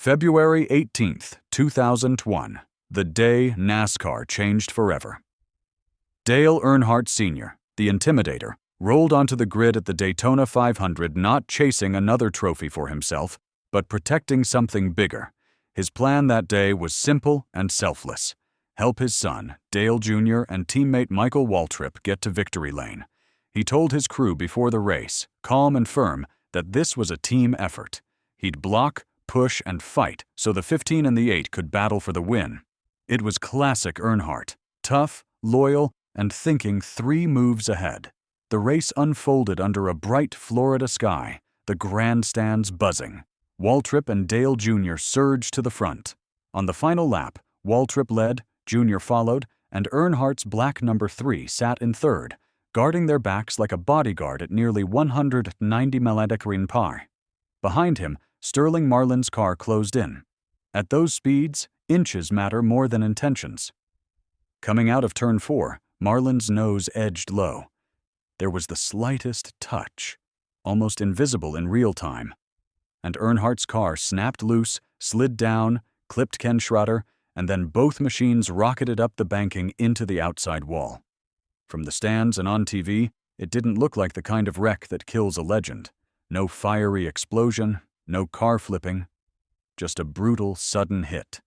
February 18th, 2001, the day NASCAR changed forever. Dale Earnhardt Sr., the Intimidator, rolled onto the grid at the Daytona 500 not chasing another trophy for himself, but protecting something bigger. His plan that day was simple and selfless. Help his son, Dale Jr., and teammate Michael Waltrip get to victory lane. He told his crew before the race, calm and firm, that this was a team effort. He'd block, push, and fight so the 15 and the 8 could battle for the win. It was classic Earnhardt, tough, loyal, and thinking 3 moves ahead. The race unfolded under a bright Florida sky, the grandstands buzzing. Waltrip and Dale Jr. surged to the front. On the final lap, Waltrip led, Jr. followed, and Earnhardt's black number 3 sat in third, guarding their backs like a bodyguard at nearly 190 mph. Behind him, Sterling Marlin's car closed in. At those speeds, inches matter more than intentions. Coming out of turn 4, Marlin's nose edged low. There was the slightest touch, almost invisible in real time. And Earnhardt's car snapped loose, slid down, clipped Ken Schroeder, and then both machines rocketed up the banking into the outside wall. From the stands and on TV, it didn't look like the kind of wreck that kills a legend. No fiery explosion, no car flipping, just a brutal, sudden hit.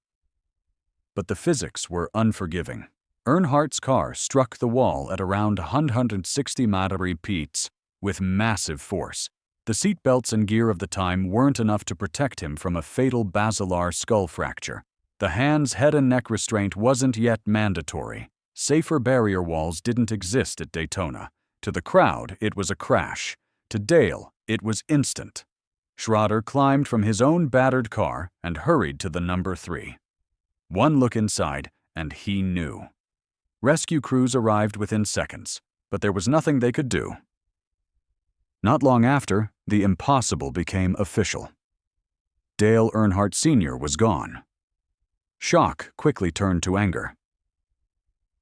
But the physics were unforgiving. Earnhardt's car struck the wall at around 160 mph with massive force. The seatbelts and gear of the time weren't enough to protect him from a fatal basilar skull fracture. The hands, head, and neck restraint wasn't yet mandatory. Safer barrier walls didn't exist at Daytona. To the crowd, it was a crash. To Dale, it was instant. Schroeder climbed from his own battered car and hurried to the number 3. One look inside, and he knew. Rescue crews arrived within seconds, but there was nothing they could do. Not long after, the impossible became official. Dale Earnhardt Sr. was gone. Shock quickly turned to anger.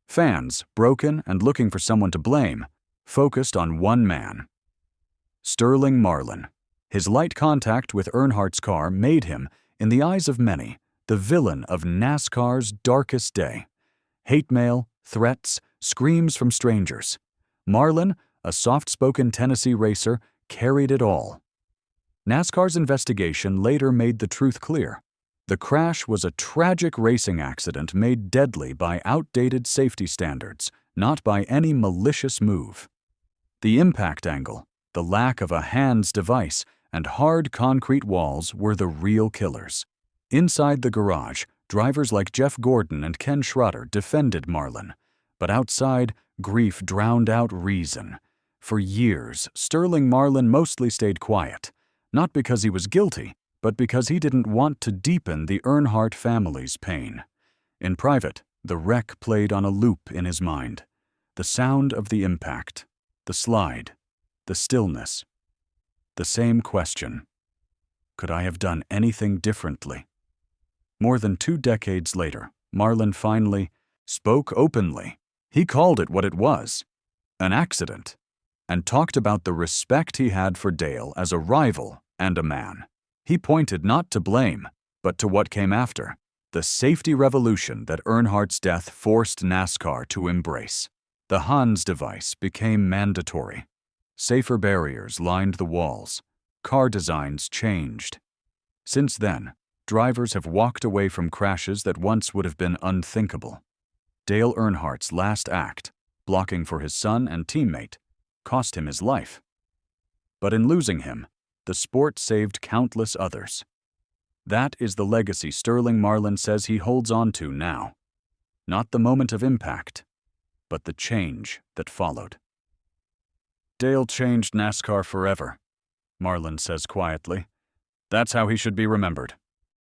Fans, broken and looking for someone to blame, focused on one man. Sterling Marlin. His light contact with Earnhardt's car made him, in the eyes of many, the villain of NASCAR's darkest day. Hate mail, threats, screams from strangers. Marlin, a soft-spoken Tennessee racer, carried it all. NASCAR's investigation later made the truth clear. The crash was a tragic racing accident made deadly by outdated safety standards, not by any malicious move. The impact angle, the lack of a hands device, and hard concrete walls were the real killers. Inside the garage, drivers like Jeff Gordon and Ken Schroeder defended Marlin. But outside, grief drowned out reason. For years, Sterling Marlin mostly stayed quiet, not because he was guilty, but because he didn't want to deepen the Earnhardt family's pain. In private, the wreck played on a loop in his mind. The sound of the impact, the slide, the stillness. The same question. Could I have done anything differently? More than 2 decades later, Marlin finally spoke openly. He called it what it was, an accident, and talked about the respect he had for Dale as a rival and a man. He pointed not to blame, but to what came after, the safety revolution that Earnhardt's death forced NASCAR to embrace. The Hans device became mandatory. Safer barriers lined the walls. Car designs changed. Since then, drivers have walked away from crashes that once would have been unthinkable. Dale Earnhardt's last act, blocking for his son and teammate, cost him his life. But in losing him, the sport saved countless others. That is the legacy Sterling Marlin says he holds on to now. Not the moment of impact, but the change that followed. Dale changed NASCAR forever, Marlin says quietly. That's how he should be remembered.